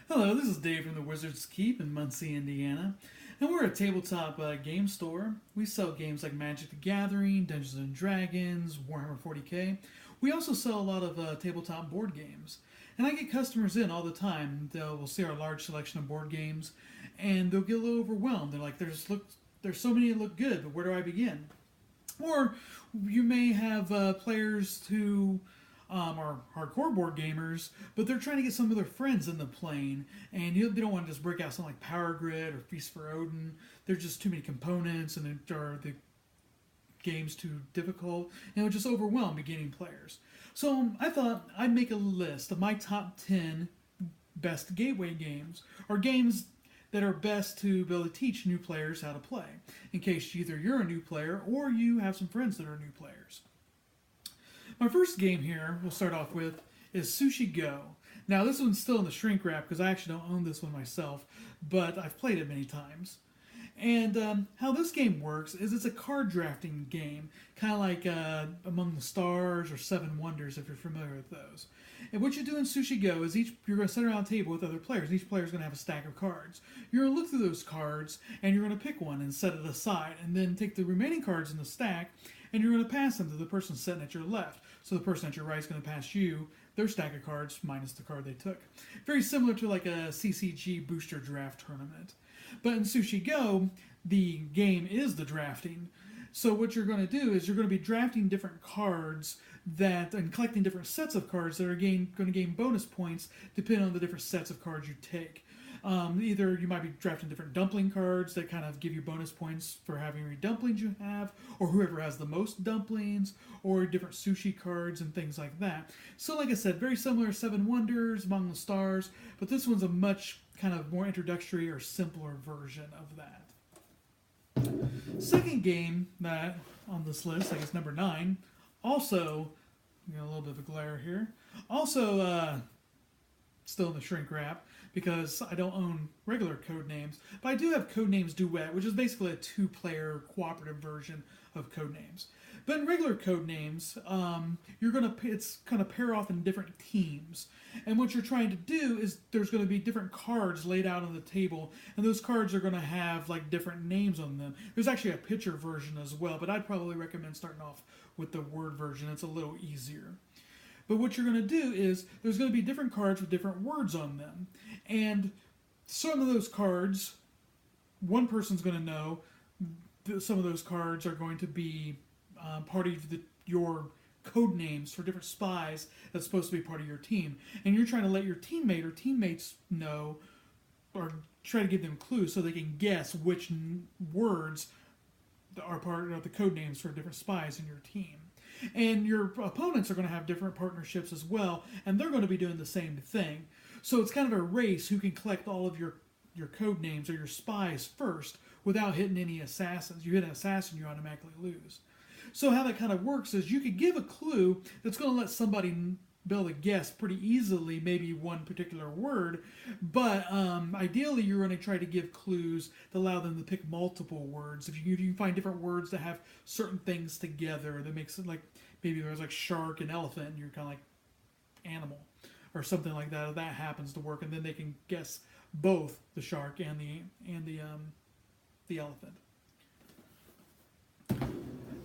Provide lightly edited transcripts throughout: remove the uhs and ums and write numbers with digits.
Hello, this is Dave from the Wizard's Keep in Muncie, Indiana, and we're a tabletop game store. We sell games like Magic the Gathering, Dungeons and Dragons, Warhammer 40k. We also sell a lot of tabletop board games, and I get customers in all the time. They'll see our large selection of board games, and they'll get a little overwhelmed. They're like, "There's so many that look good, but where do I begin?" Or you may have players who are hardcore board gamers, but they're trying to get some of their friends into playing, and they don't want to just break out something like Power Grid or Feast for Odin. There's just too many components, and the game's too difficult, and it would just overwhelm beginning players. So I thought I'd make a list of my top 10 best gateway games, or games that are best to be able to teach new players how to play, in case either you're a new player or you have some friends that are new players. My first game here, we'll start off with, is Sushi Go. Now, this one's still in the shrink wrap because I actually don't own this one myself, but I've played it many times. And how this game works is it's a card drafting game, kind of like Among the Stars or Seven Wonders, if you're familiar with those. And what you do in Sushi Go is you're going to sit around a table with other players. Each player is going to have a stack of cards. You're going to look through those cards, and you're going to pick one and set it aside, and then take the remaining cards in the stack, and you're going to pass them to the person sitting at your left. So the person at your right is going to pass you their stack of cards minus the card they took. Very similar to like a CCG booster draft tournament. But in Sushi Go, the game is the drafting. So what you're going to do is you're going to be drafting different cards and collecting different sets of cards that are going to gain bonus points depending on the different sets of cards you take. Either you might be drafting different dumpling cards that kind of give you bonus points for having any dumplings you have, or whoever has the most dumplings, or different sushi cards and things like that. So, like I said, very similar to Seven Wonders, Among the Stars, but this one's a much kind of more introductory or simpler version of that. Second game that on this list, I guess number 9, also, a little bit of a glare here, also still in the shrink wrap because I don't own regular Codenames, but I do have Codenames Duet, which is basically a two-player cooperative version of Codenames. But in regular Codenames, it's kind of pair off in different teams, and what you're trying to do is there's going to be different cards laid out on the table, and those cards are going to have like different names on them. There's actually a picture version as well, but I'd probably recommend starting off with the word version. It's a little easier. But what you're going to do is there's going to be different cards with different words on them. And some of those cards, one person's going to know that some of those cards are going to be part of your code names for different spies that's supposed to be part of your team. And you're trying to let your teammate or teammates know or try to give them clues so they can guess which words are part of the code names for different spies in your team. And your opponents are going to have different partnerships as well, and they're going to be doing the same thing. So it's kind of a race who can collect all of your code names or your spies first without hitting any assassins. You hit an assassin, you automatically lose. So how that kind of works is you could give a clue that's going to let somebody be able to guess pretty easily maybe one particular word, but ideally you're going to try to give clues that allow them to pick multiple words. If you can find different words that have certain things together, that makes it like maybe there's like shark and elephant, and you're kind of like animal or something like that. If that happens to work, and then they can guess both the shark and the elephant.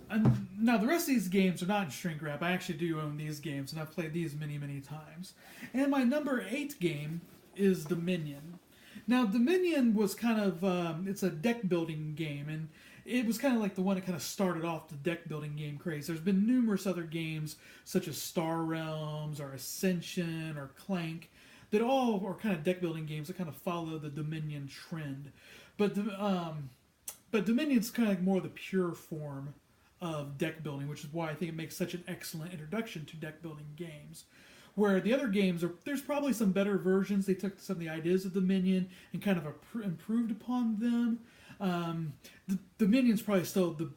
And now the rest of these games are not in shrink wrap. I actually do own these games, and I've played these many, many times. And my number 8 game is Dominion. Now Dominion was kind of it's a deck building game, and it was kind of like the one that kind of started off the deck building game craze. There's been numerous other games such as Star Realms or Ascension or Clank that all are kind of deck building games that kind of follow the Dominion trend. But Dominion's kind of like more the pure form of deck building, which is why I think it makes such an excellent introduction to deck building games. Where the other games there's probably some better versions. They took some of the ideas of Dominion and kind of improved upon them. The Dominion's probably still the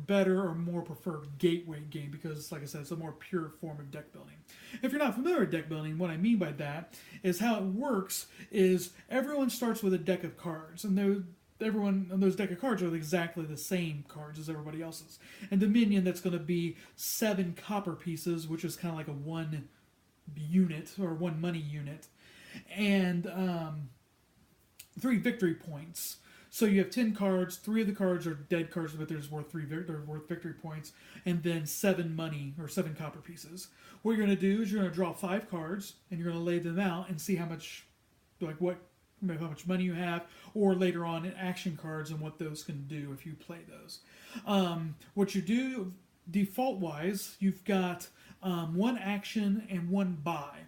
better or more preferred gateway game because, like I said, it's a more pure form of deck building. If you're not familiar with deck building, what I mean by that is how it works is everyone starts with a deck of cards, and everyone on those deck of cards are exactly the same cards as everybody else's. And Dominion, that's going to be 7 copper pieces, which is kind of like a 1 unit or 1 money unit. and 3 victory points. So you have 10 cards. 3 of the cards are dead cards, but they're worth they're worth victory points, and then 7 money or 7 copper pieces. What you're going to do is you're going to draw 5 cards, and you're going to lay them out and see how much, how much money you have, or later on in action cards and what those can do if you play those. What you do default wise, you've got 1 action and 1 buy.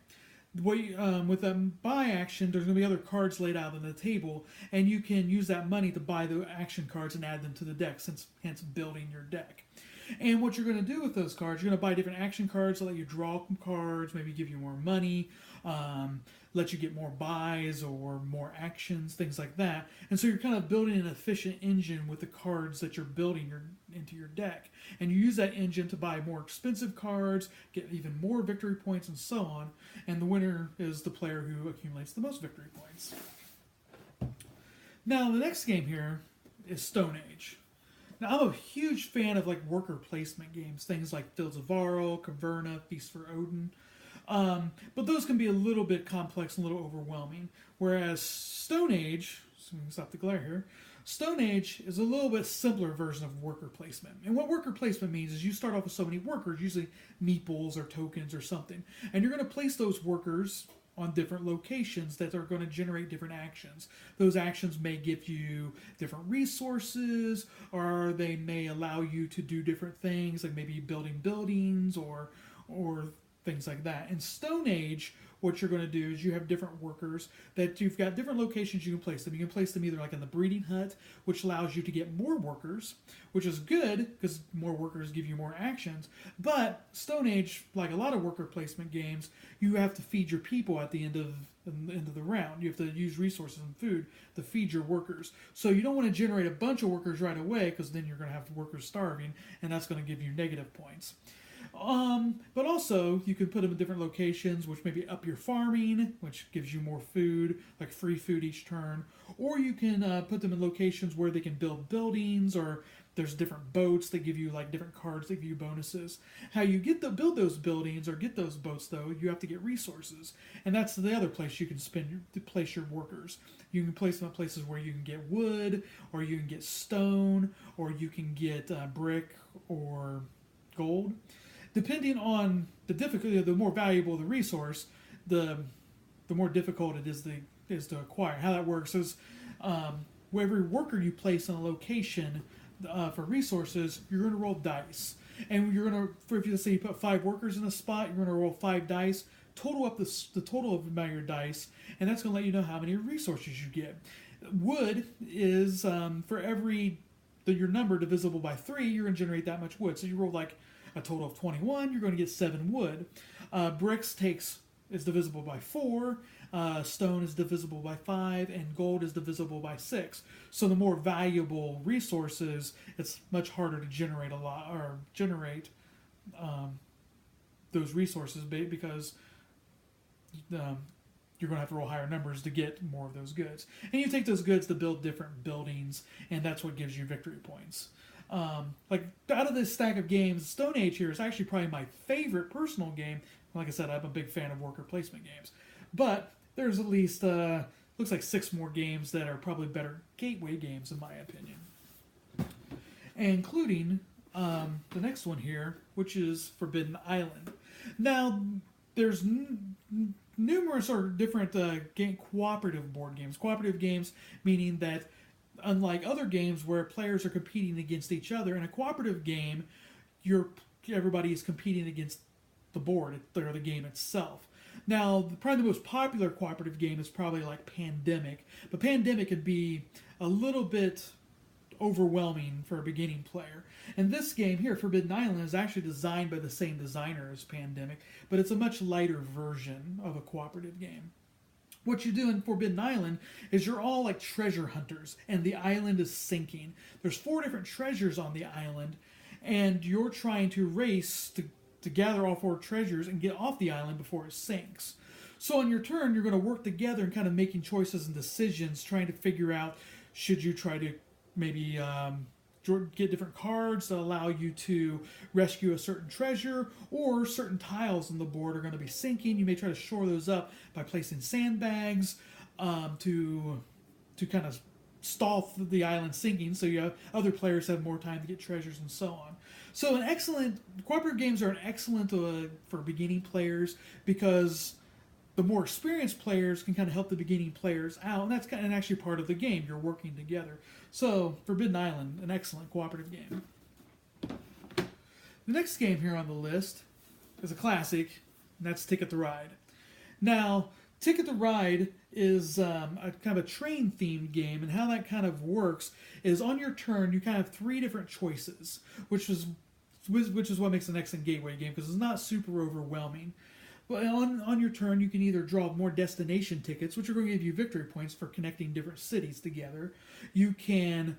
With a buy action, there's going to be other cards laid out on the table, and you can use that money to buy the action cards and add them to the deck, hence building your deck. And what you're going to do with those cards, you're going to buy different action cards to let you draw cards, maybe give you more money, let you get more buys or more actions, things like that. And so you're kind of building an efficient engine with the cards that you're building into your deck. And you use that engine to buy more expensive cards, get even more victory points, and so on. And the winner is the player who accumulates the most victory points. Now, the next game here is Stone Age. Now, I'm a huge fan of worker placement games, things like Fields of Varro, Caverna, Feast for Odin. But those can be a little bit complex and a little overwhelming. Whereas Stone Age, so we can stop the glare here, Stone Age is a little bit simpler version of worker placement. And what worker placement means is you start off with so many workers, usually meeples or tokens or something, and you're going to place those workers on different locations that are going to generate different actions. Those actions may give you different resources, or they may allow you to do different things, like maybe building buildings or things like that. In Stone Age, what you're going to do is you have different workers that you've got different locations you can place them. You can place them either in the breeding hut, which allows you to get more workers, which is good because more workers give you more actions. But Stone Age, like a lot of worker placement games, you have to feed your people at the end of the round. You have to use resources and food to feed your workers. So you don't want to generate a bunch of workers right away, because then you're going to have workers starving, and that's going to give you negative points. But also, you can put them in different locations, which maybe up your farming, which gives you more food, like free food each turn. Or you can put them in locations where they can build buildings, or there's different boats that give you different cards that give you bonuses. How you build those buildings or get those boats, though, you have to get resources. And that's the other place you can place your workers. You can place them at places where you can get wood, or you can get stone, or you can get brick or gold. Depending on the difficulty, the more valuable the resource, the more difficult it is to acquire. How that works is every worker you place on a location for resources, you're going to roll dice, and you're going to, if you say you put 5 workers in a spot, you're going to roll 5 dice, total up the total of your dice, and that's going to let you know how many resources you get. Wood is for every your number divisible by 3, you're going to generate that much wood. So you roll a total of 21, you're going to get 7 wood. Bricks is divisible by 4, stone is divisible by 5, and gold is divisible by 6. So the more valuable resources, it's much harder to generate those resources, because you're going to have to roll higher numbers to get more of those goods. And you take those goods to build different buildings, and that's what gives you victory points. Out of this stack of games, Stone Age here is actually probably my favorite personal game. Like I said, I'm a big fan of worker placement games. But there's at least, looks like 6 more games that are probably better gateway games, in my opinion. Including the next one here, which is Forbidden Island. Now, there's numerous or different cooperative board games. Cooperative games meaning that, unlike other games where players are competing against each other, in a cooperative game, everybody is competing against the board or the game itself. Now, probably the most popular cooperative game is probably Pandemic, but Pandemic could be a little bit overwhelming for a beginning player. And this game here, Forbidden Island, is actually designed by the same designer as Pandemic, but it's a much lighter version of a cooperative game. What you do in Forbidden Island is you're all like treasure hunters, and the island is sinking. There's 4 different treasures on the island, and you're trying to race to gather all 4 treasures and get off the island before it sinks. So on your turn, you're going to work together and kind of making choices and decisions, trying to figure out, should you try to maybe get different cards that allow you to rescue a certain treasure, or certain tiles on the board are going to be sinking. You may try to shore those up by placing sandbags to kind of stall the island sinking, so you have other players have more time to get treasures and so on. So cooperative games are an excellent for beginning players, because the more experienced players can kind of help the beginning players out, and that's kind of actually part of the game. You're working together. So Forbidden Island, an excellent cooperative game. The next game here on the list is a classic, and that's Ticket to Ride. Now, Ticket to Ride is a kind of a train-themed game, and how that kind of works is on your turn you kind of have 3 different choices, which is what makes an excellent gateway game, because it's not super overwhelming. But on your turn, you can either draw more destination tickets, which are going to give you victory points for connecting different cities together. You can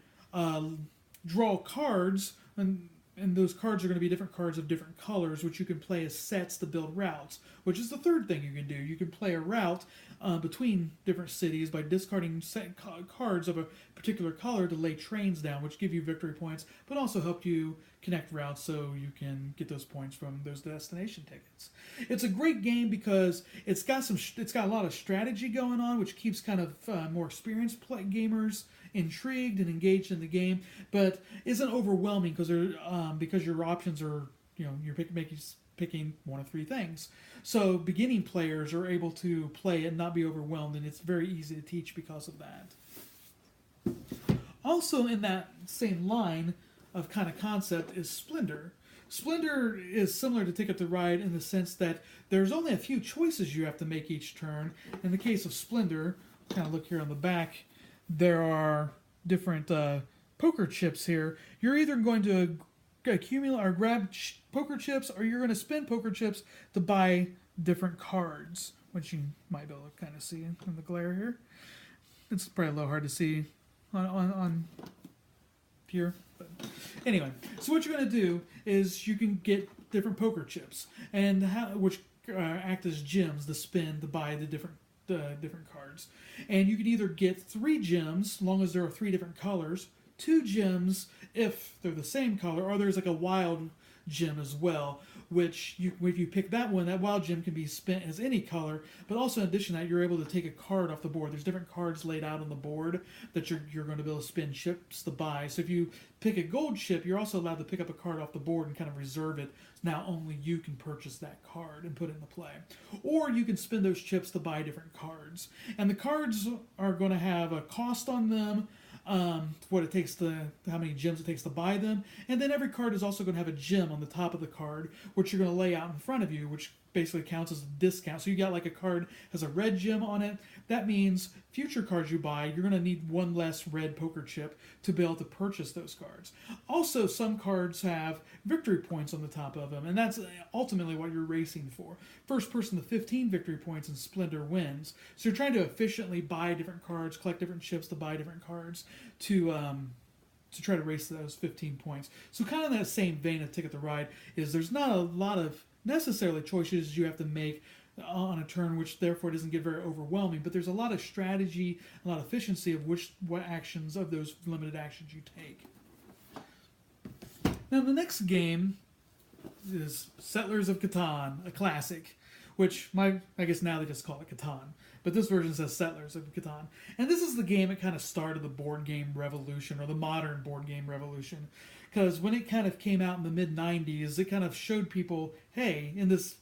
draw cards, and those cards are going to be different cards of different colors, which you can play as sets to build routes, which is the third thing you can do. You can play a route between different cities by discarding cards of a particular color to lay trains down, which give you victory points, but also help you connect routes so you can get those points from those destination tickets. It's a great game because it's got a lot of strategy going on, which keeps kind of more experienced gamers intrigued and engaged in the game, but isn't overwhelming because your options are, you're picking one of 3 things. So beginning players are able to play and not be overwhelmed, and it's very easy to teach because of that. Also in that same line of kind of concept is Splendor. Splendor is similar to Ticket to Ride in the sense that there's only a few choices you have to make each turn. In the case of Splendor, kind of look here on the back, there are different poker chips here. You're either going to accumulate or grab poker chips, or you're going to spend poker chips to buy different cards, which you might be able to kind of see in the glare here. It's probably a little hard to see on here. But anyway, so what you're going to do is you can get different poker chips, and which act as gems to spend to buy the different cards. And you can either get 3 gems, as long as there are 3 different colors, 2 gems if they're the same color, or there's like a wild gem as well, which if you pick that one, that wild gem can be spent as any color, but also in addition to that, you're able to take a card off the board. There's different cards laid out on the board that you're going to be able to spend chips to buy. So if you pick a gold chip, you're also allowed to pick up a card off the board and kind of reserve it. Now only you can purchase that card and put it into play. Or you can spend those chips to buy different cards. And the cards are going to have a cost on them, what it takes how many gems it takes to buy them, and then every card is also going to have a gem on the top of the card, which you're going to lay out in front of you, which basically counts as a discount. So you got like a card has a red gem on it. That means future cards you buy, you're going to need 1 less red poker chip to be able to purchase those cards. Also, some cards have victory points on the top of them, and that's ultimately what you're racing for. First person to 15 victory points in Splendor wins. So you're trying to efficiently buy different cards, collect different chips to buy different cards to try to race to those 15 points. So kind of in that same vein of Ticket to Ride is there's not a lot of necessarily choices you have to make on a turn, which therefore doesn't get very overwhelming, but there's a lot of strategy, a lot of efficiency of what actions of those limited actions you take. Now the next game is Settlers of Catan, a classic, which I guess now they just call it Catan, but this version says Settlers of Catan. And this is the game that kind of started the board game revolution, or the modern board game revolution, because when it kind of came out in the mid-90s, it kind of showed people, hey, in this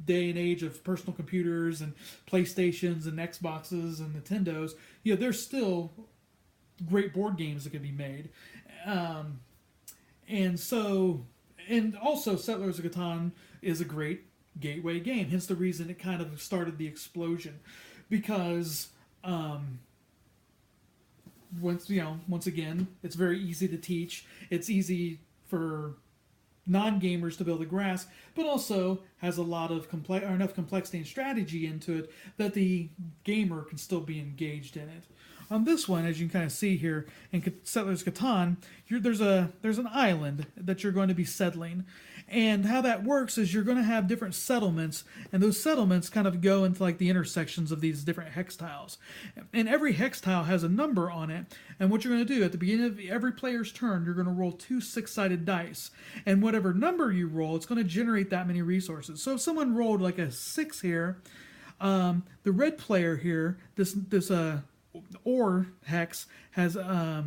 day and age of personal computers and PlayStations and Xboxes and Nintendos, there's still great board games that can be made. And also Settlers of Catan is a great gateway game, hence the reason it kind of started the explosion, because once again, it's very easy to teach. It's easy for non-gamers to be able to grasp, but also has a lot of enough complexity and strategy into it that the gamer can still be engaged in it. On this one, as you can kind of see here in Settlers of Catan, there's an island that you're going to be settling, And how that works is you're going to have different settlements, and those settlements kind of go into like the intersections of these different hex tiles. And every hex tile has a number on it. And what you're going to do at the beginning of every player's turn, you're going to roll 2 6-sided dice. And whatever number you roll, it's going to generate that many resources. So if someone rolled like a 6 here, the red player here, this ore hex has a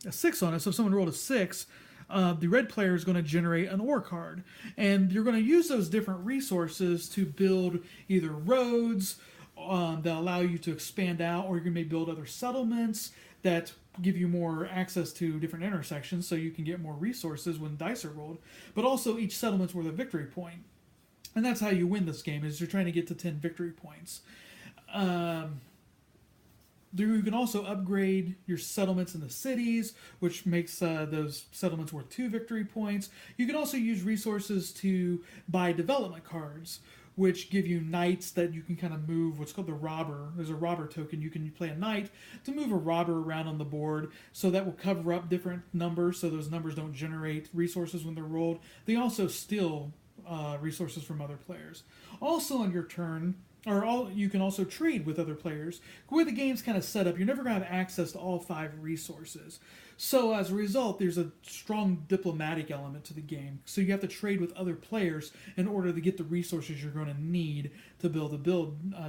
6 on it. So if someone rolled a 6, the red player is going to generate an ore card. And you're going to use those different resources to build either roads that allow you to expand out, or you can maybe build other settlements that give you more access to different intersections so you can get more resources when dice are rolled. But also each settlement's worth a victory point. And that's how you win this game, is you're trying to get to 10 victory points. You can also upgrade your settlements in the cities, which makes those settlements worth 2 victory points. You can also use resources to buy development cards, which give you knights that you can kind of move, what's called the robber. There's a robber token. You can play a knight to move a robber around on the board, so that will cover up different numbers, so those numbers don't generate resources when they're rolled. They also steal resources from other players. Also on your turn, you can also trade with other players. The way the game's kind of set up, you're never going to have access to all 5 resources. So as a result, there's a strong diplomatic element to the game. So you have to trade with other players in order to get the resources you're going to need to build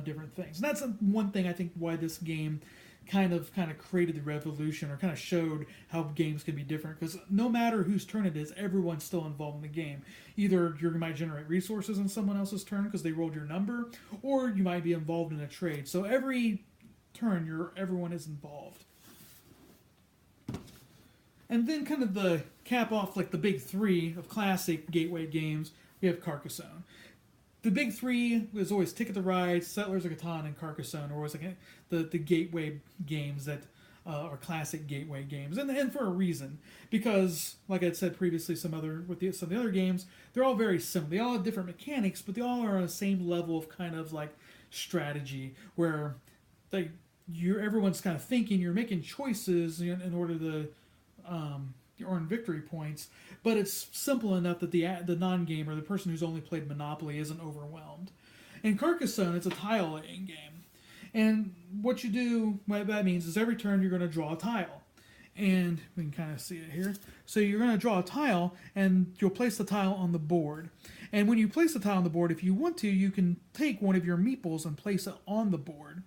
different things. And that's one thing I think why this game kind of created the revolution, or kind of showed how games can be different, because no matter whose turn it is, everyone's still involved in the game. Either you might generate resources on someone else's turn because they rolled your number, or you might be involved in a trade. So every turn, everyone is involved. And then kind of the cap off like the big 3 of classic gateway games, we have Carcassonne. The big 3 is always Ticket to Ride, Settlers of Catan, and Carcassonne, or always like the gateway games that are classic gateway games, and for a reason, because like I said previously, some of the other games, they're all very similar. They all have different mechanics, but they all are on the same level of kind of like strategy, where everyone's kind of thinking, you're making choices in order to earn victory points, but it's simple enough that the non-gamer, the person who's only played Monopoly, isn't overwhelmed. In Carcassonne, it's a tile-laying game. And what that means is every turn you're going to draw a tile. And we can kind of see it here. So you're going to draw a tile, and you'll place the tile on the board. And when you place the tile on the board, if you want to, you can take one of your meeples and place it on the board.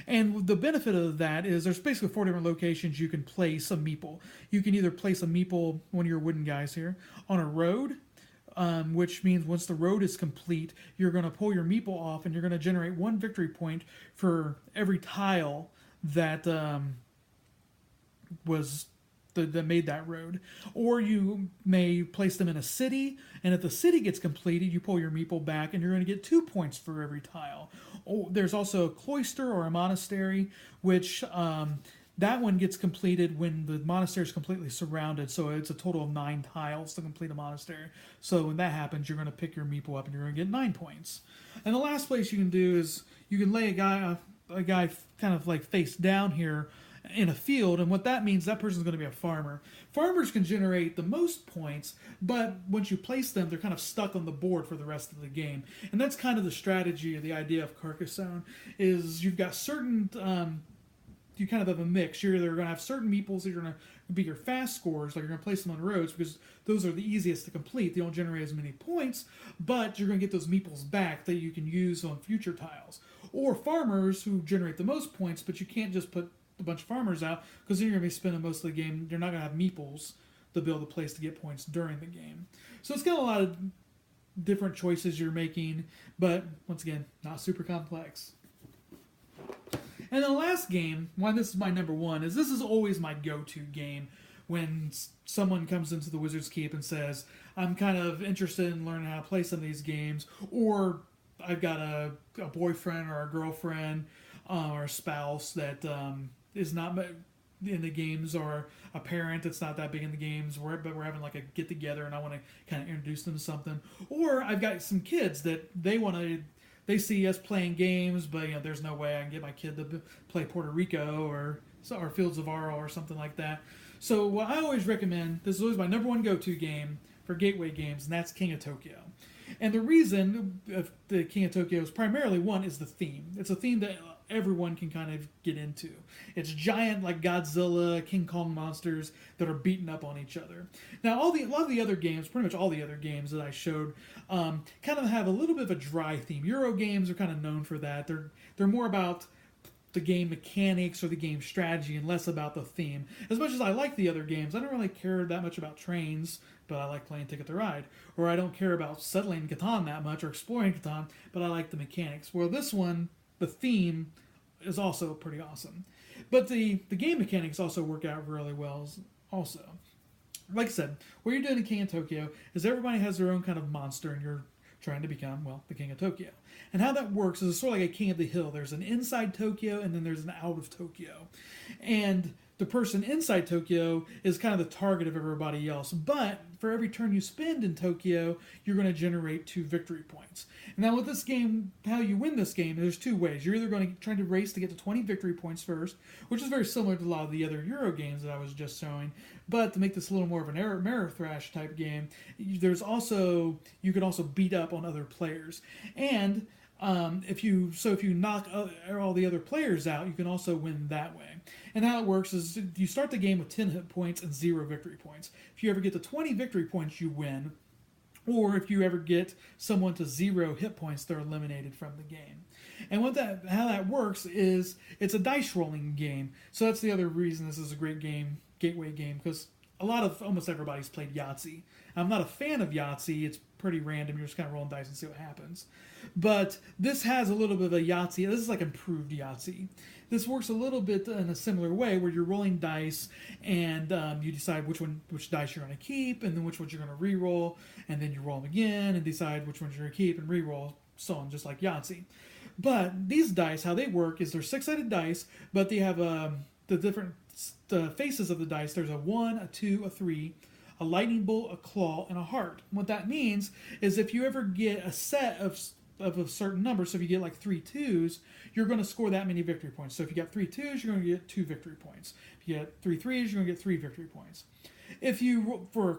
And the benefit of that is there's basically 4 different locations you can place a meeple. You can either place a meeple, one of your wooden guys here, on a road, which means once the road is complete, you're going to pull your meeple off, and you're going to generate 1 victory point for every tile that that made that road. Or you may place them in a city, and if the city gets completed, you pull your meeple back, and you're going to get 2 points for every tile. There's also a cloister or a monastery, which that one gets completed when the monastery is completely surrounded. So it's a total of 9 tiles to complete a monastery. So when that happens, you're going to pick your meeple up, and you're going to get 9 points. And the last place you can do is you can lay a guy kind of like face down here in a field, and what that means, that person's going to be a farmer. Farmers can generate the most points, but once you place them, they're kind of stuck on the board for the rest of the game. And that's kind of the strategy or the idea of Carcassonne, is you've got certain, you kind of have a mix. You're either going to have certain meeples that are going to be your fast scorers, like you're going to place them on roads because those are the easiest to complete. They don't generate as many points, but you're going to get those meeples back that you can use on future tiles. Or farmers who generate the most points, but you can't just put a bunch of farmers out, because then you're going to be spending most of the game. You're not going to have meeples to build a place to get points during the game. So it's got a lot of different choices you're making, but once again, not super complex. And the last game, why this is my number 1, is this is always my go-to game when someone comes into the Wizard's Keep and says, I'm kind of interested in learning how to play some of these games, or I've got a boyfriend or a girlfriend or a spouse that is not in the games, or a parent that's not that big in the games, but we're having like a get together and I want to kind of introduce them to something. Or I've got some kids that they see us playing games, but there's no way I can get my kid to play Puerto Rico or Fields of Arle or something like that. So what I always recommend, this is always my number 1 go-to game for gateway games, and that's King of Tokyo. And the reason of the King of Tokyo is primarily, one, is the theme. It's a theme that everyone can kind of get into. It's giant, like Godzilla, King Kong monsters that are beating up on each other. Now, a lot of the other games, pretty much all the other games that I showed, kind of have a little bit of a dry theme. Euro games are kind of known for that. They're more about the game mechanics or the game strategy and less about the theme. As much as I like the other games, I don't really care that much about trains, but I like playing Ticket to Ride. Or I don't care about settling Catan that much or exploring Catan, but I like the mechanics. Well, this one, the theme is also pretty awesome. But the game mechanics also work out really well also. Like I said, what you're doing in King of Tokyo is everybody has their own kind of monster, and you're trying to become, well, the King of Tokyo. And how that works is sort of like a King of the Hill. There's an inside Tokyo, and then there's an out of Tokyo. And the person inside Tokyo is kind of the target of everybody else. But for every turn you spend in Tokyo, you're going to generate 2 victory points. And now with this game, how you win this game, there's 2 ways. You're either going to try to race to get to 20 victory points first, which is very similar to a lot of the other Euro games that I was just showing. But to make this a little more of an mirror thrash type game, you can also beat up on other players. And if you knock all the other players out, you can also win that way. And how it works is you start the game with 10 hit points and 0 victory points. If you ever get to 20 victory points, you win. Or if you ever get someone to 0 hit points, they're eliminated from the game. And how that works is it's a dice rolling game. So that's the other reason this is a great game, gateway game, because almost everybody's played Yahtzee. I'm not a fan of Yahtzee. It's pretty random. You're just kind of rolling dice and see what happens. But this has a little bit of a Yahtzee. This is like improved Yahtzee. This works a little bit in a similar way where you're rolling dice and you decide which dice you're going to keep and then which ones you're going to re-roll, and then you roll them again and decide which ones you're going to keep and re-roll, so on, just like Yahtzee. But these dice, how they work is they're 6-sided dice, but they have the different faces of the dice. There's a 1, a 2, a 3, a lightning bolt, a claw, and a heart. What that means is if you ever get a set of a certain number, so if you get like 3 2s, you're going to score that many victory points. So if you got 3 2s, you're going to get 2 victory points. If you get 3 3s, you're going to get 3 victory points. If you for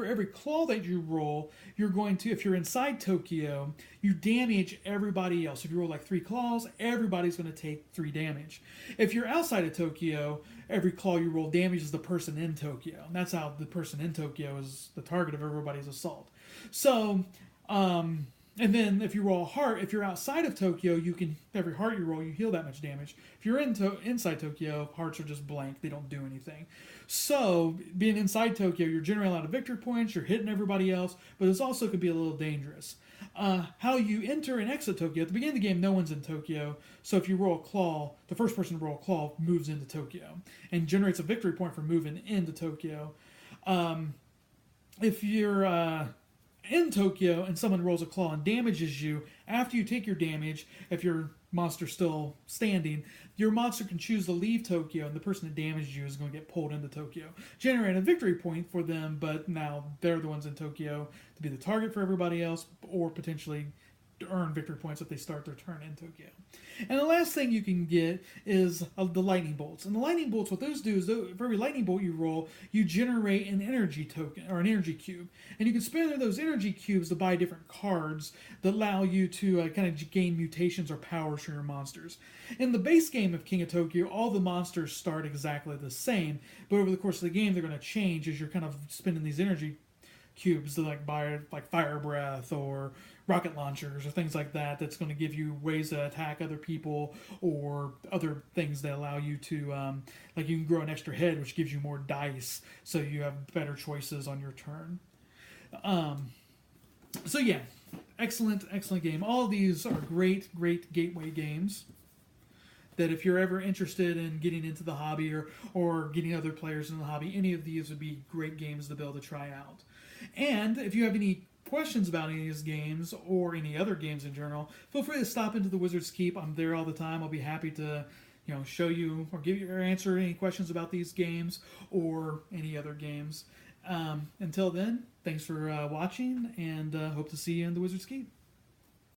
every claw that you roll, you're going to, if you're inside Tokyo, you damage everybody else. If you roll like 3 claws, everybody's going to take 3 damage. If you're outside of Tokyo, every claw you roll damages the person in Tokyo. And that's how the person in Tokyo is the target of everybody's assault. So, and then if you roll a heart, if you're outside of Tokyo, every heart you roll, you heal that much damage. If you're inside Tokyo, hearts are just blank. They don't do anything. So, being inside Tokyo, you're generating a lot of victory points, you're hitting everybody else, but this also could be a little dangerous. How you enter and exit Tokyo, at the beginning of the game, no one's in Tokyo, so if you roll a claw, the first person to roll a claw moves into Tokyo, and generates a victory point for moving into Tokyo. If you're in Tokyo and someone rolls a claw and damages you, after you take your damage, if your monster's still standing, your monster can choose to leave Tokyo, and the person that damaged you is going to get pulled into Tokyo, generating a victory point for them, but now they're the ones in Tokyo to be the target for everybody else, or potentially earn victory points if they start their turn in Tokyo. And the last thing you can get is the lightning bolts. And the lightning bolts, what those do is for every lightning bolt you roll, you generate an energy token or an energy cube. And you can spend those energy cubes to buy different cards that allow you to kind of gain mutations or powers for your monsters. In the base game of King of Tokyo, all the monsters start exactly the same, but over the course of the game, they're going to change as you're kind of spending these energy cubes to buy fire breath or rocket launchers or things like that. That's going to give you ways to attack other people, or other things that allow you to you can grow an extra head, which gives you more dice, so you have better choices on your turn. So yeah, excellent game. All of these are great gateway games that if you're ever interested in getting into the hobby or getting other players in the hobby, any of these would be great games to be able to try out. And if you have any questions about any of these games or any other games in general, feel free to stop into the Wizard's Keep. I'm there all the time. I'll be happy to show you or give you or answer any questions about these games or any other games. Until then, thanks for watching, and hope to see you in the Wizard's Keep.